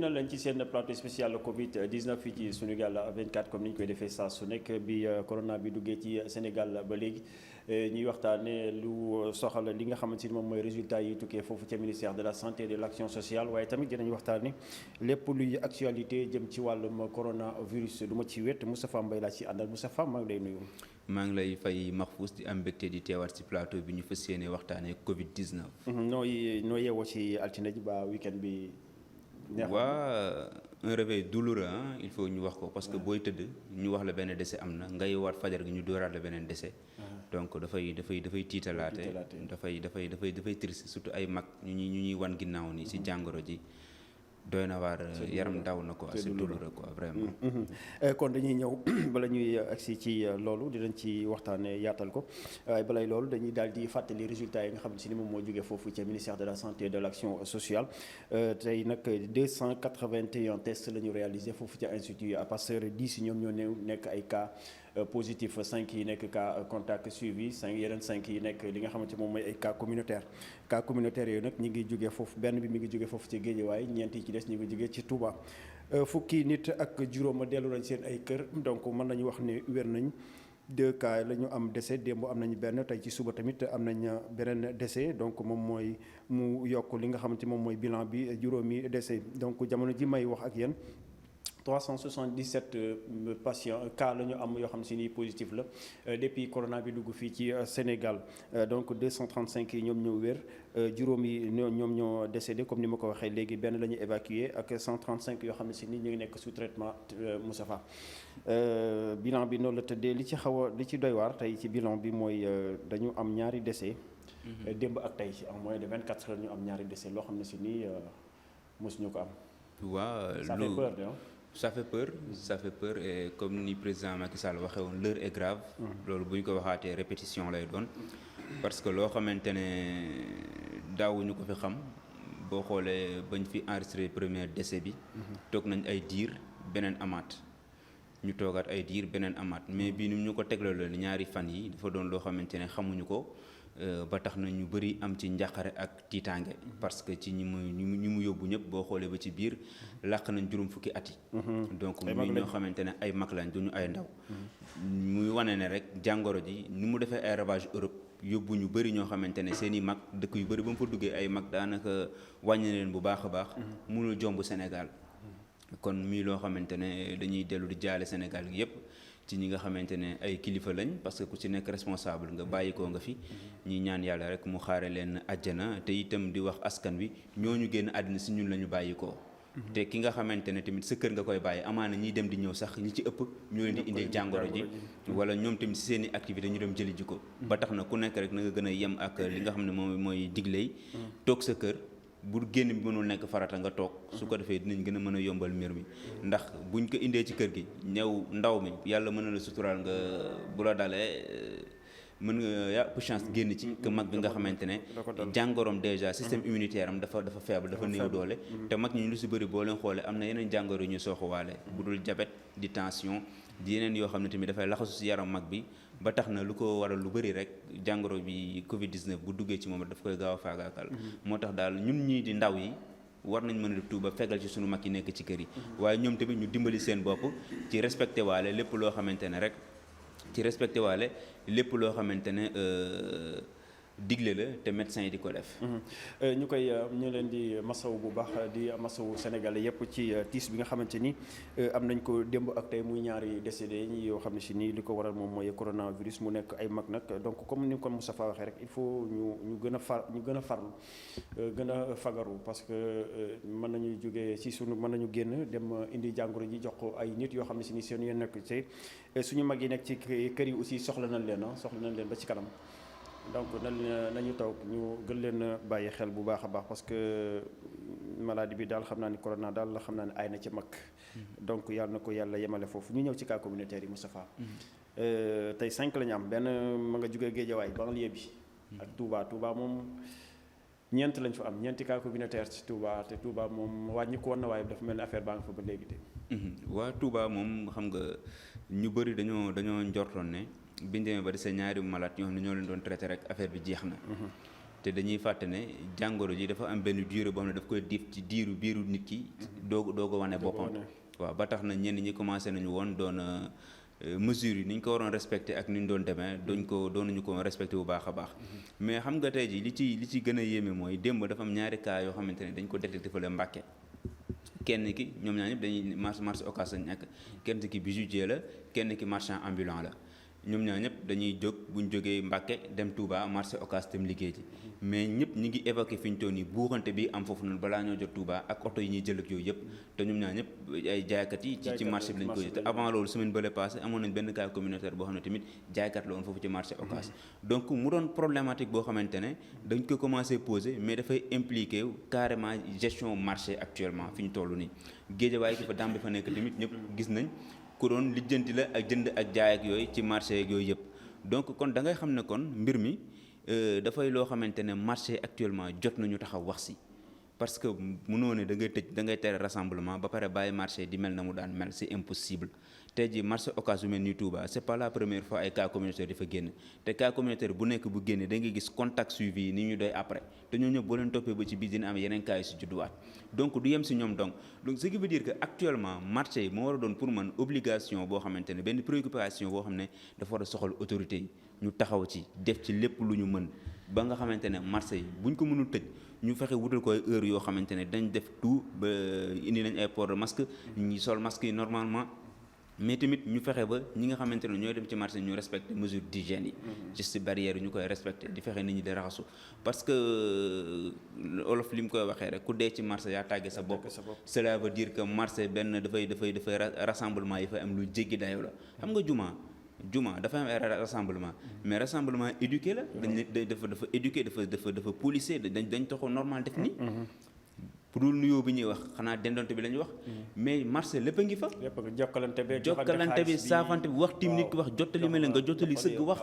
na leen ci seen plateau spécial Covid 19 fii ci Sunugal 24 comme ni ñu koy defee saa su nekk bi corona bi duggee ci Sénégal ba léegi ñuy waxtaanee lu soxal li nga xamante ni moom mooy résultat yi tukkee foofu ca ministère de la santé et de l' action sociale waaye tamit dinañ waxtaanee lépp luy actualité jëm ci wàllum coronavirus du ma ci wet Moustapha Mbaye laa ci àndal Moustapha maa ngi lay nuyu. maa ngi lay fay Mahfous di am mbégte di teewaat ci plateau bi ñu fas yéene waxtaanee Covid 19. noo yeewoo ci altine ji ba weekend bi. waa un réveil douloureux il faut ñu wax ko parce que booy tëdd ñu wax la benn décès am na ngay waat fajar gi ñu dóoraat la beneen décès. donc dafay tiitalaate dafay triste surtout ay mag ñu ñuy wan ginnaaw ni ci jàngoro ji. doy na waar yaram daw na ko c'est douloureux quoi vraiment. kon dañuy ñëw bala ñuy agsi ci loolu dinañ ci waxtaanee yaatal ko waaye balay loolu dañuy daal di fàttali résultats yi nga xam si ni moom moo jógee foofu ci ministère de la santé et de l' action sociale tey nag 281 tests la ñu réalisé foofu ci institut Pasteur 10 ñoom ñoo nekk ay cas positif 5 yi nekk cas contact suivi 5 yi nekk li nga xamante moom mooy ay cas communautaire yooyu nag ñi ngi jógee foofu benn bi mi ngi jógee foofu ci Guédiawaye ñeent yi ci des ñi ngi jógee ci Touba fukki nit ak juróom dellu nañ seen ay kër donc mën nañu wax ne wér nañ 2 cas la ñu am décès démb am nañu benn tey ci suba tamit am nañ beneen décès donc moom mooy mu yokk li nga xamante moom mooy bilan bi juróomi décès donc jamono ji may wax ak yéen 377 patients cas la ñu am yoo xam si ni positif la depuis corona bi dugg fii ci Sénégal donc 235 yi ñoom ñoo wér juróom yi ñoom ñoo décédé comme ni ma ko waxee léegi benn la ñu évacué ak 135 yoo xam ne si ni ñu ngi nekk sous traitement Moustapha bilan bi noonu la tëddee li ci doy waar tey ci bilan bi mooy dañu am ñaari décès. démb ak tey en moins de 24 heures ñu am ñaari décès loo xam ne si ni mosuñu ko am. waaw ça fait peur et comme ni président Macky Sall waxee woon l'heure est grave. loolu bu ñu ko waxaatee répétition lay doon. parce que loo xamante ne daawuñu ko fi xam boo xoolee bañ fi enregistré premier décès bi. toog nañ ay diir beneen amaat. ñu toogaat ay diir beneen amaat mais bii ni ñu ko teglaloon ñaari fan yi dafa doon loo xamante ne xamuñu ko. ba tax na ñu bëri am ci njàqare ak tiitaange parce que ci ñi mu yóbbu ñëpp boo xoolee ba ci biir làq nañ juróom fukki at yi donc muy ñoo xamante ne ay mag lañ duñu ay ndaw muy wane ne rek jàngoro ji ni mu defee ay ravage Europe yóbbu ñu bëri ñoo xamante ne seen i mag dëkk yu bëri ba mu fa duggee ay mag daanaka wàññi leen bu baax a baax mënul jomb Sénégal kon muy loo xamante ne dañuy dellu di jaale Sénégal gi yëpp ci ñi nga xamante ne ay kilifa lañ parce que ku ci nekk responsable nga bàyyi ko nga fi ñi ñaan yàlla rek mu xaare leen àjjana te itam di wax askan wi ñooñu génn àddina si ñun la ñu bàyyi ko te ki nga xamante ne tamit sa kër nga koy bàyyi amaana ñiy dem di ñëw sax ñi ci ëpp ñoo leen di indil jàngoro ji wala ñoom tamit si seen i activité ñu dem jëli ji ko ba tax na ku nekk rek na nga gën a yem ak li nga xam ne moom mooy digley toog sa kër bu génn bi mënul nekk farata nga toog su ko defee dinañ gën a mën a yombal mbir mi ndax buñ ko indee ci kër gi ñëw ndaw mi yàlla mën na la suturaal nga bu la dalee mën nga ëpp chance génn ci que mag bi nga xamante ne jàngoroom déjà système immunitaire am dafa faible dafa néew doole te mag ñi lu si bëri boo leen xoolee am na yeneen jàngoro yu ñu sooxuwaale bu dul diabète di tension di yeneen yoo xam ne tamit dafay laxasu si yaram mag bi ba tax na lu ko waral lu bëri rek jàngoro bi Covid 19 bu duggee ci moom daf koy gaaw a faagaakal moo tax daal ñun ñii di ndaw yi war nañ mën a def tout ba fegal ci sunu mag yi nekk ci kër yi waaye ñoom tamit ñu dimbali seen bopp ci respecté waale lépp loo xamante ne rek digle la te médecin yi di ko def. ñu leen di masawu bu baax di masawu Sénégalais yëpp ci tiis bi nga xamante ni am nañ ko démb ak tey muy ñaari décédé ñi yoo xam ne si nii li ko waral moom mooy coronavirus mu nekk ay mag nag donc comme ni ko Moustapha waxee rek il faut ñu gën a farlu gën a fagaru parce que mën nañu jógee ci mën nañu génn dem indi jàngoro ji jox ko ay nit yoo xam ne si nii seen yéen nekk ci suñu mag yi nekk ci kër yi aussi soxla nañ leen ba ci kanam. donc nañu toog ñu gën leen bàyyi xel bu baax a baax parce que maladie bi daal xam naa ni corona daal la xam naa ne ay na ci mag donc yàlla na ko yàlla yemale foofu ñu ñëw ci cas communautaire yi Moustapha tey 5 la ñu am benn ma nga jógee Guédiawaye banlieue bi ak Touba moom ñeent lañ fa am ñeenti cas communautaire ci Touba te Touba moom wàññi ko woon na waaye dafa mel ni affaire baa nga fa ba léegi de waa Touba moom xam nga ñu bëri dañoo njortoon ne biñ demee ba di sa ñaari malade ñoo xam ne ñoo leen doon traité rek affaire bi jeex na te dañuy fàtte ne jàngoro ji dafa am benn durée boo xam ne daf koy diif ci biiru nit ki doo ko wane boppam waaw ba tax na ñenn ñi commencé nañu woon doon mesures yi ni ñu ko waroon respecté ak ni ñu doon demee doonuñu ko respecté bu baax a baax mais xam nga tey ji li ci gën a yéeme mooy démb dafa am ñaari cas yoo xamante ne dañ ko détecté fële Mbàkke kenn ki ñoom ñaar ñëpp dañuy marché Ocass lañ nekk kenn ki bijoutier la kenn ki marchand ambulant la ñoom ñaar ñëpp dañuy jóg bu ñu jógee Mbàkke dem Touba marché Ocass dem liggéey ji mais ñëpp ñi ngi évoqué fi ñu toll nii buuxante bi am foofu noonu balaa ñoo jot Touba ak oto yi ñuy jël ak yooyu yëpp te ñoom ñaar ñëpp ay jaaykat yi ci marché bi lañ koy te avant loolu semaine bële passé amoon nañ benn cas communautaire boo xam ne tamit jaaykat la woon foofu ci marché Ocass donc mu doon problématique boo xamante ne dañ ko commencé poser mais dafay impliqué carrément gestion marché actuellement fi ñu toll nii Géejawaay ki fa dam bi fa nekk tamit ñëpp gis nañ ku doon lijjanti la ak jënd ak jaay ak yooyu ci marché ak yooyu yëpp donc kon da ngay xam ne kon mbir mi dafay loo xamante ne marché actuellement jot nañu taxaw wax si parce que mënoo ne da ngay tere rassemblement ba pare bàyyi marché di mel na mu daan mel c'est impossible tey jii marché Ocass bu mel ni Touba c'est pas la première fois ay cas communautaire di fa génn te cas communautaire bu nekk bu génne da ngay gis contact suivi yi ni ñu doy après te ñoo ñëpp boo leen toppee ba ci biir dina am yeneen cas yu si judduwaat donc du yem si ñoom donc ce qui veut dire que actuellement marché yi moo war a doon pour man obligation boo xamante ne benn préoccupation boo xam ne dafa war a soxal autorité yi ñu taxaw ci def ci lépp lu ñu mën ba nga xamante ne marché yi buñ ko mënul tëj ñu fexe wutal ko ay heure yoo xamante ne dañ def tout ba indi nañ ay port de masque ñi sol masque yi normalement mais tamit ñu fexe ba ñi nga xamante ne ñooy dem ci marché ñu respecté mesure d'hygiène yi geste barrière yi ñu koy respecté di fexe nit ñi di raxasu parce que olof li mu koy waxee rek ku dee ci marché yaa tàgge sa bopp cela veut dire que marché benn dafay rassemblement yi fay am lu jéggi dayo la xam nga juma dafa am ay rassemblement mais rassemblement éduqué la dafa éduqué dafa policé dañ taxaw normal def ni pour dul nuyoo bi ñuy wax xanaa dendonte bi la ñuy wax mais marché lépp a ngi fa jokkalante bi saafante bi wax tim nit ki wax jottali mel nga jottali sëgg wax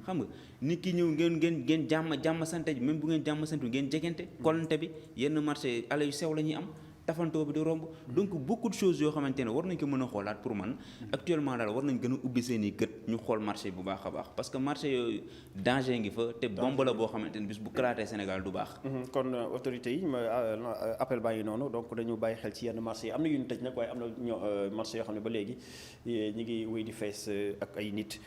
xam nga nit ki ñëw ngeen jàmm sante ji même bu ngeen jàmm sante ngeen jegante kollante bi yenn marché ala yu sew la ñuy am tafantoo bi di romb donc beaucoup de choses yoo xamante ne war nañ ko mën a xoolaat pour man actuellement daal war nañ gën a ubbi seen i gët ñu xool marché bu baax a baax parce que marché yooyu danger ngi fa te bombe la boo xamante ne bis bu kalaatee Sénégal du baax kon autorités yi appel baa ngi noonu donc dañu bàyyi xel ci yenn marché yi am na yu ñu tëj nag waaye am na marché yoo xam ne ba léegi ñi ngi wéy di fees ak ay nit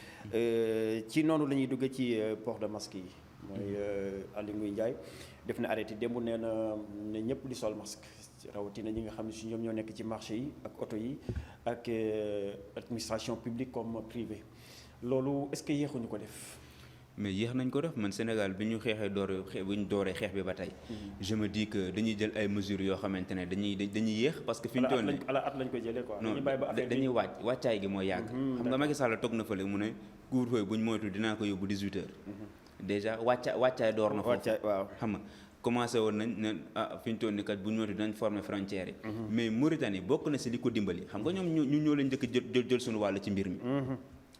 ci noonu la ñuy duggee ci port de masque yi mooy Aly Ngouille Ndiaye def na arrêté démb nee na ne ñëpp di sol masque rawatina ñi nga xam ne si ñoom ñoo nekk ci marché yi ak oto yi ak administration publique comme privée loolu est-ce que yéexuñu ko def. mais yéex nañ ko def man Sénégal bi ñu dooree xeex bi ba tey. je me dis que dañuy jël ay mesures yoo xamante ne dañuy yéex parce que. fi ñu toll nii ala at lañ ko jëlee quoi. non dañuy wàccaay gi mooy yàgg. xam nga Macky Sall toog na fële mu ne couvre-feu bu ñu moytu dinaa ko yóbbu 18h. déjà wàccaay door na foofu waaw xam nga. commencé woon nañ ne fi ñu toll nii kat bu ñu dinañ former frontières yi. mais Mauritanie bokk na si li ko dimbali xam nga ñoom ñoo leen njëkk jël suñu wàll ci mbir mi.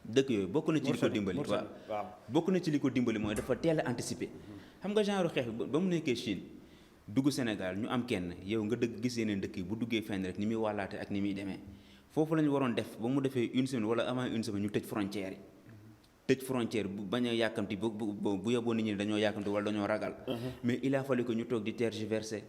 dëkk yooyu bokk na ci li ko dimbali. waaw bokk na ci li ko dimbali mooy dafa teel a anticiper. xam nga genre xeex ba mu nekkee Chine dugg Sénégal ñu am kenn yow nga dëgg gis yeneen dëkk yi bu duggee fenn rek ni muy wàllaate ak ni muy demee foofu la ñu waroon def ba mu defee une semaine wala avant une semaine ñu tëj frontières yi. tëj frontière bu bañ a yàkkamti bu yóbboo nit ñi dañoo yàkkamti wala dañoo ragal mais il a fallu que ñu toog di tergiverser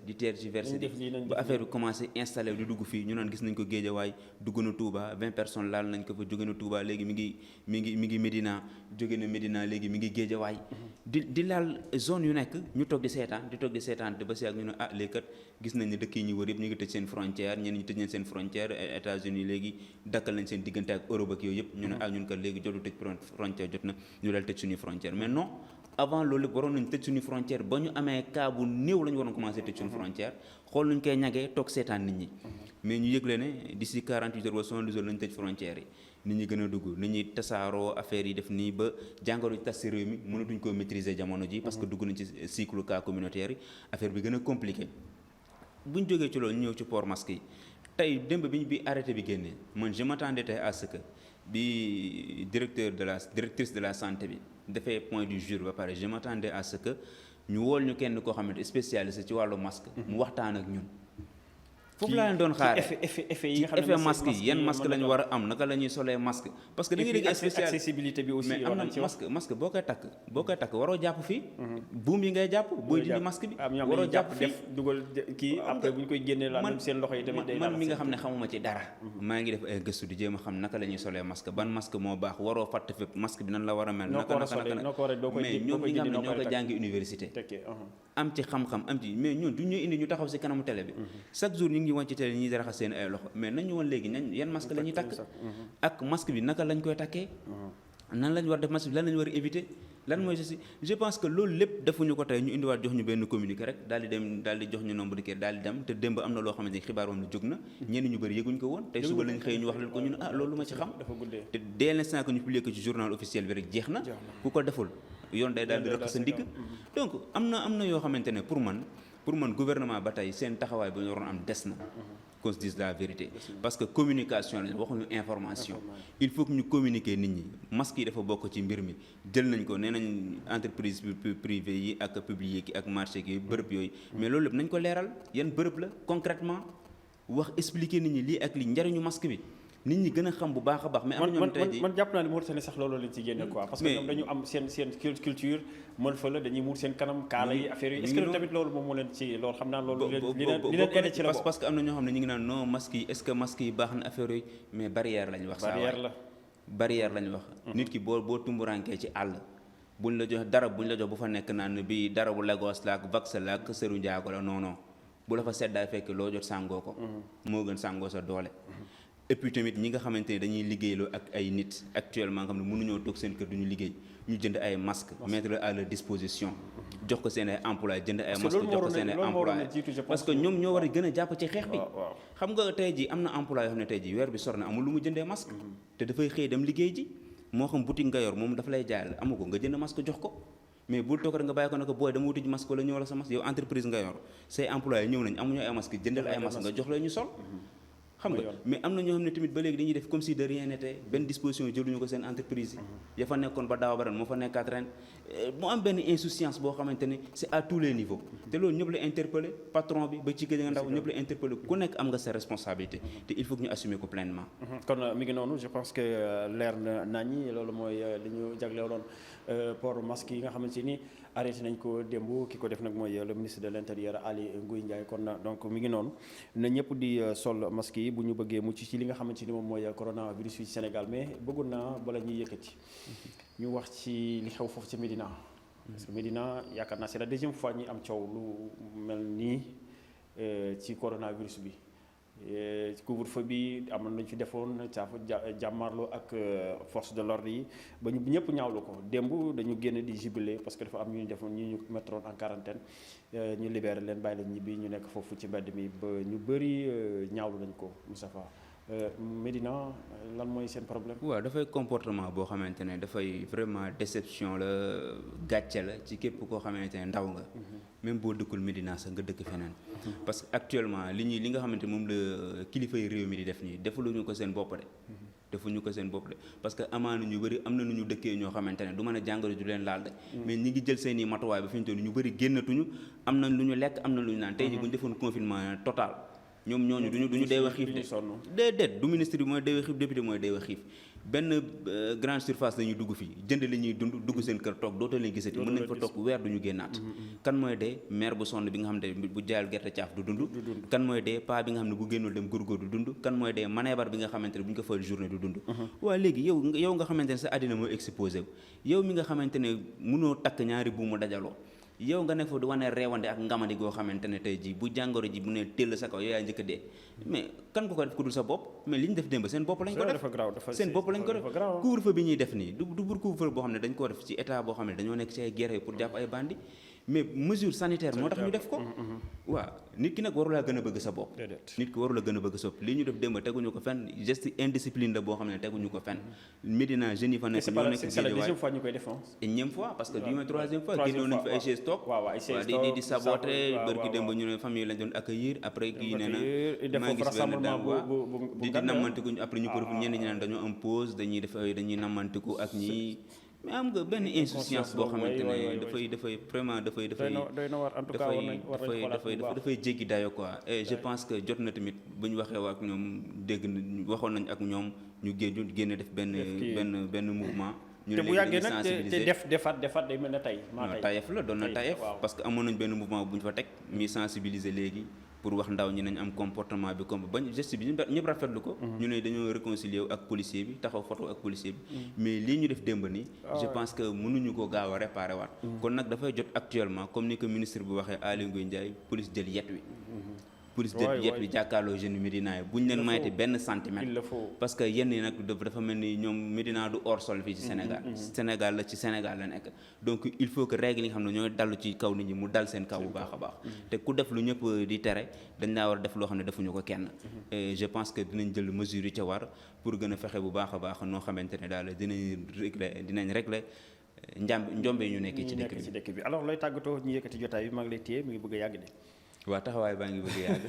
ba affaire bi commencé installé di dugg fii ñu naan gis nañ ko Géejawaay dugg na Touba 20 personnes laal nañ ko fa jóge na Touba léegi mi ngi Médina jóge na Médina léegi mi ngi Géejawaay di laal zone yu nekk ñu toog di seetaan te ba si ak ñu ne léegi kat gis nañ ne dëkk yi ñu wër yëpp ñu ngi tëj seen frontière ñenn ñi tëj nañ seen frontière États-Unis léegi dakkal nañ seen diggante ak Europe ak yooyu yëpp ñu ne ñun kat léegi jotu tëj frontière jot na ñu dal tëj suñuy frontière mais non avant loolu waroon nañ tëj suñu frontière ba ñu amee cas bu néew la ñu waroon commencé tëj suñu frontière xool nuñ koy ñagee toog seetaan nit ñi mais ñu yëgle ne d'ici 48 heures wala 72 heures lañu tëj frontière yi nit ñi gën a dugg nit ñi tasaaroo affaire yi def nii ba jàngoro ji tas si réew mi mënatuñ koo maîtriser jamono ji parce que dugg nañ ci cycle cas communautaire yi affaire bi gën a compliqué buñ jógee ci loolu ñu ñëw ci port masque yi tey démb bi arrêté bi génnee man je m'attendais tey à ce que bi directrice de la santé bi dafay point du jour ba pare je m'attendais à ce que ñu wool ñu kenn koo xamante spécialiste ci wàllu masque mu waxtaan ak ñun foofu laa leen doon xaare effet yi nga xam ne effet masque yi yan masque lañu war a am naka la ñuy solee masque parce que da ngay dégg accessibilité bi aussi mais am na masque boo koy takk waroo jàpp fii buum yi ngay jàpp booy dindi masque bi waroo jàpp fii dugal kii après bu ñu koy génnee la même seen loxo yi tamit day man mi nga xam ne xamuma ci dara maa ngi def ay gëstu di jéem a xam naka la ñuy solee masque ban masque moo baax waroo fàtte fépp masque bi nan la war a mel naka mais ñoom ñi nga xam ne ñoo ko jàngi université am ci xam-xam am ci mais ñun du ñu indi ñu taxaw si kanamu télé bi chaque jour ñu ngi wan ci télé ñuy raxas seen ay loxo mais nañu woon léegi yan masque la ñuy takk ak masque bi naka lañ koy takkee nan lañ war def masque bi lan lañ war a éviter lan mooy ceci je pense que loolu lépp defuñu ko tey ñu indiwaat jox ñu benn communiqué rek daal di jox ñu nombre de kër daal di dem te démb am na loo xamante ni xibaar woon na jóg na ñenn ñu bëri yëguñ ko woon tey suba lañ xëy ñu wax leen ko ñu ne loolu ma ci xam te dès l'instant que ñu publié ko ci journal officiel bi rek jeex na ku ko deful yoon day daal di rëq sa ndigg donc am na yoo xamante ne pour man gouvernement ba tey seen taxawaay bu ñu waroon am des na qu'on se dise la vérité parce que communication lañ waxuñu information il faut que ñu communiquer nit ñi masque yi dafa bokk ci mbir mi jël nañ ko nee nañ entreprise privée yi ak publique yi ak marché yi bërëb yooyu mais loolu lépp nañ ko leeral yan bërëb la concrètement wax expliquer nit ñi lii ak lii njariñu masque bi nit ñi gën a xam bu baax a baax mais am na ñoom tey jii man jàpp naa ne Mauritanie sax loolu lañ ci génne quoi parce que ñoom dañu am seen culture mën fa la dañuy muur seen kanam kaala yi affaire yi est-ce que tamit loolu moom moo leen ci loolu xam naa loolu li leen aidé ci la parce que am na ñoo xam ne ñu ngi naan non masque yi est-ce que masque yi baax na affaire yooyu mais barrière lañ wax barrière lañ wax nit ki boo tumburankee ci àll buñ la jox dara buñ la jox bu fa nekk naan bi dara bu Lagos la ak vax la ak Seru Njaago la non bu la fa seddaay fekk loo jot sàngoo ko moo gën sàngoo sa doole et puis tamit ñi nga xamante ne dañuy liggéeyloo ak ay nit actuellement nga xam ne mënuñoo toog seen kër duñu liggéey ñu jënd ay masques mettre à leur disposition jox ko seen ay employés jënd ay masques jox ko seen ay employés parce que ñoom ñoo war a gën a jàpp ci xeex bi xam nga tey ji am na emploi yoo xam ne tey ji weer bi sor na amul lu mu jëndee masque te dafay xëy dem liggéey ji moo xam boutique nga yor moom dafa lay jaayal amu ko nga jënd masque jox ko mais bul toog rek nga bàyyi ko ne ko booy dama wuti ji masque wala ñëw la sa masque yow entreprise nga yor say employés ñëw nañ amuñu ay masque jëndal ay masque nga jox la ñu sol xam nga mais am na ñoo xam ne tamit ba léegi dañuy def comme si de rien n'était benn disposition jëluñu ko seen entreprise yi ya fa nekkoon ba daaw ba ren moo fa nekkaat ren mu am benn insouciance boo xamante ne c'est à tous les niveaux te loolu ñëpp la interpellé patron bi ba ci gën a ndaw ñëpp la interpellé ku nekk am nga sa responsabilité te il faut que ñu assumer ko pleinement kon mi ngi noonu je pense que leer na nañi loolu mooy li ñu jagleeloon port masque yi nga xamante ni arrêté nañ ko démb ki ko def nag mooy le ministre de l'intérieur Aly Ngouille Ndiaye kon donc mi ngi noonu na ñëpp di sol masque yi bu ñu bëggee mucc ci li nga xamante ni moom mooy coronavirus fii ci Sénégal mais bëggoon naa bala ñuy yëkkati ñu wax ci li xew foofu ci Médina parce que Médina yaakaar naa c'est la deuxième fois ñi am coow lu mel nii ci coronavirus bi couvre-feu bi amoon nañu fi defoon jàmmarloo ak force de l'ordre yi ba ñu ñëpp ñaawlu ko démb dañu génn di jubilé parce que dafa am ñu defoon ñu mettroon en quarantaine ñu libéré leen bàyyi leen ñibbi ñu nekk foofu ci mbedd mi ba ñu bëri ñaawlu nañ ko Moustapha Médina lan mooy seen problème. waaw dafay comportement boo xamante ne dafay vraiment déception la gàcce la ci képp koo xamante ne ndaw nga. même boo dëkkul Médina sax nga dëkk feneen. parce que actuellement li nga xamante moom la kilifa yi réew mi di def nii defaluñu ko seen bopp de. defuñu ko seen bopp de parce que amaana ñu bëri am na nu ñu dëkkee ñoo xamante ne du mën a jàngoro ju leen laal de. mais ñi ngi jël seen i matuwaay ba fi ñu toll ñu bëri génnatuñu am na lu ñu lekk am na lu ñu naan tey jii bu ñu defoon confinement total. ñoom ñooñu duñu dee wax xiif de déedéet du ministre bi mooy dee wax xiif député mooy dee wax xiif benn grande surface la ñuy dugg fii jënd li ñuy dugg seen kër toog dootoo leen gisati mën nañ fa toog weer duñu génnaat kan mooy dee maire bu sonn bi nga xam ne bu jaayal gerte caaf du dund kan mooy dee paa bi nga xam ne bu génnul dem góorgóor du dund kan mooy dee maneebar bi nga xamante ne bu ñu ko fayal journée du dund waaw léegi yow nga xamante ne sa àddina mooy exposé wu yow mi nga xamante ne mënoo takk ñaari buumu dajaloo yow nga nekk fa di wane reewande ak ngamadi goo xamante ne tey jii bu jàngoro ji bu ne tëll sa kaw yow yaa njëkk a dee mais kan ko def ku dul sa bopp mais li ñu def démb seen bopp lañ ko def seen bopp lañ ko def couvre-feu bi ñuy def nii du pour couvre-feu boo xam ne dañ koo def ci état boo xam ne dañoo nekk ci ay guerre pour jàpp ay bandi mais mesure sanitaire moo tax ñu def ko waaw nit ki nag warulaa gën a bëgg sa bopp nit ki warula gën a bëgg sa bopp lii ñu def démb teguñu ko fenn geste indiscipline la boo xam ne teguñu ko fenn Médina jeunes yi fa nekk ñoo nekk c'est la deuxième fois ñu koy def énième fois parce que bii mooy troisième fois génnoon nañu fi ay chaise toog di saboté bërki démb ñu ne famille lañ doon accueillir après kii nee na maa gis benn dame di nammantiku après ñu profil ñenn ñi naan dañoo am pause dañuy nammantiku ak ñi mais am nga benn insouciance boo xamante ne dafay vraiment dafay doy na war en tout cas dafay jéggi dayo quoi et je pense que jot na tamit bu ñu waxee ak ñoom waxoon nañ ak ñoom ñu génn def benn mouvement. ñu te bu yàggee nag te defaat day mel ne tey. tayef la doon na tayef parce que amoon nañ benn mouvement bu ñu fa teg mi sensibiliser léegi pour wax ndaw ñi nañ am comportement bi comme bañ geste bi ñëpp rafetlu ko. ñu ne dañoo réconcilier ak policier bi taxaw photo ak policier bi. mais lii ñu def démb nii. je pense que mënuñu ko gaaw a réparer waat. kon nag dafay jot actuellement comme ni ko ministre bi waxee Aly Ngouille Ndiaye police jël yet wi. police de jet bi jàkkaarloo jeune Médina yi bu ñu leen mayte benn centimètre parce que yenn yi nag dafa mel ni ñoom Médina du hors sol fii ci Sénégal ci Sénégal la nekk donc il faut que règle yi nga xam ne ñooy dallu ci kaw nit ñi mu dal seen kaw bu baax a baax te ku def lu ñëpp di tere dañ laa war a def loo xam ne defuñu ko kenn et je pense que dinañ jël mesure yi ca war pour gën a fexe bu baax a baax noo xamante ne daal dinañ régler njombe ñu nekk ci dëkk bi alors looy tàggatoo ñu yëkkati jotaay bi maa ngi lay téye mi ngi bëgg a yàgg de. waaw taxawaay baa ngi bëgg yàgg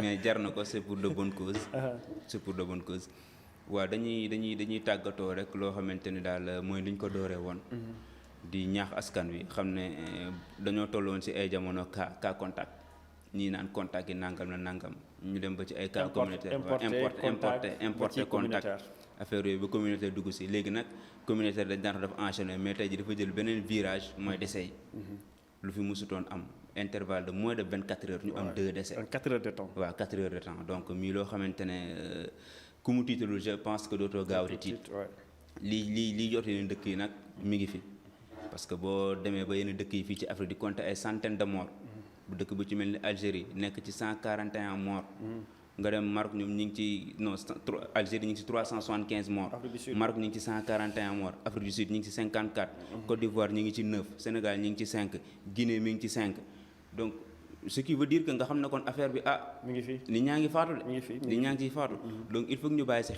mais jar na ko c'est pour de bonnes causes. c'est pour de bonnes causes. waaw dañuy tàggatoo rek loo xamante ni daal mooy li ñu ko dooree woon. di ñaax askan wi xam ne dañoo tolloon ci ay jamono cas contact ñii naan contact yi nangam na nangam ñu dem ba ci ay cas communautaire importé contact affaire yooyu ba communautaire dugg ci léegi nag communautaire dañ daan def enchaîner mais tey ji dafa jël beneen virage mooy décès yi lu fi musutoon am intervalle de moins de 24 heures ñu am 2 décès. 4 heures de temps. waaw 4 heures de temps donc mii loo xamante ne ku mu tiitalul je pense que dootoo gaaw di tiit. lii jotee ni dëkk yi nag mi ngi fi parce que boo demee ba yenn dëkk yi fii ci Afrique di compter ay centaines de morts. bu dëkk bu ci mel ni Algérie nekk ci 141 morts. nga dem Maroc ñoom ñu ngi ci Algérie ñu ngi ci 375 morts. Maroc ñu ngi ci 141 morts. Afrique du Sud ñu ngi ci 54. Côte d'Ivoire ñu ngi ci 9. Sénégal ñu ngi ci 5. Guinée mi ngi ci 5. donc ce qui veut dire que nga xam ne kon affaire bi mi ngi fi nit ñaa ngi faatu de. mi ngi fi nit ñaa ngi ciy faatu. donc il faut que ñu bàyyi si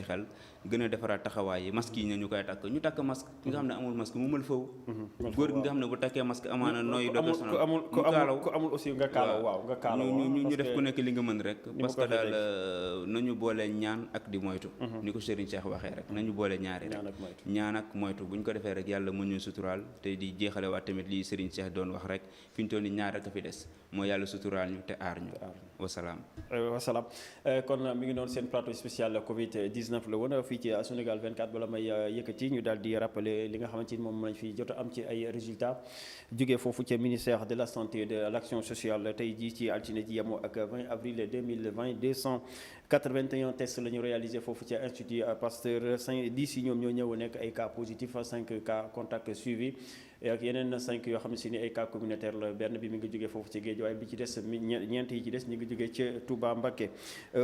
xel gën a defaraat taxawaay yi masque yi ñu koy takk ñu takk masque ki nga xam ne amul masque mu mën foofu. góor gi nga xam ne bu takkee masque amaana nooy dootul sonal ku amul aussi nga kaalaw waaw nga kaalaw ñu def ku nekk li nga mën rek parce que daal nañu boole ñaan ak di moytu ni ko Serigne Cheikh waxee rek nañu boole ñaari rek ñaan ak moytu bu ñu ko defee rek yàlla mën ñu suturaal te di jeexale waat tamit lii Serigne Cheikh doon wax rek fi ñu toll ni ñaar rek a fi des mooy yàlla suturaal ñu te aar ñu wasalaam kon mi ngi doon seen plateau spécial Covid 19 la woon fii ci Sunugal 24 bala may yëkkati ñu daal di rappeler li nga xamante ni moom lañ fi jot am ci ay résultats jógee foofu ci ministère de la santé et de l'action sociale tey jii ci altine ji yemoo ak 20 avril 2020 281 tests la ñu réalisé foofu ci institut Pasteur 10 yi ñoom ñoo ñëw nekk ay cas positifs 5 cas contact suivi ak yeneen 5 yoo xam ne si ni ay cas communautaire la benn bi mi ngi jógee foofu ci Guédiawaye bi ci des ñeent yi ci des ñu ngi jógee ci Touba Mbacké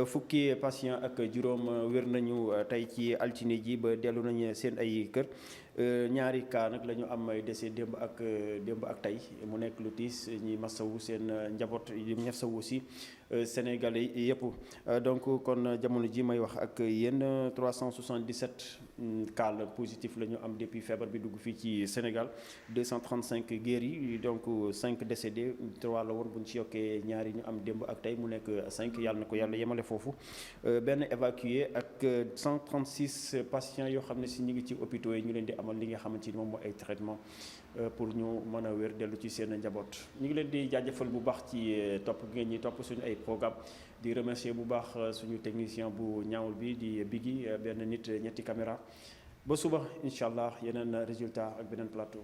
fukki patient ak juróom wér nañu tey ci altine ji ba dellu nañu seen ay kër ñaari cas nag la ñu am ay décès démb ak tey mu nekk lu tiis ñi masawu seen njaboot yi masawu aussi Sénégalais yëpp donc kon jamono ji may wax ak yéen 377 cas la positif la ñu am depuis feebar bi dugg fii ci Sénégal 235 guéris donc 5 décédés 3 la woon bu ñu ci yokkee ñaari ñu am démb ak tey mu nekk 5 yàlla na ko yàlla yemale foofu benn évacué ak 136 patients yoo xam ne si ñu ngi ci hôpitaux yi ñu leen di amal li nga xamante ni moom mooy ay traitement pour ñu mën a wér dellu ci seen njaboot ñu ngi leen di jaajëfal bu baax ci topp gi ngeen ñi topp suñu ay programme di remercier bu baax suñu technicien bu ñaawul bi di Biggi benn nit ñetti caméra ba suba incha allah yeneen résultat ak beneen plateau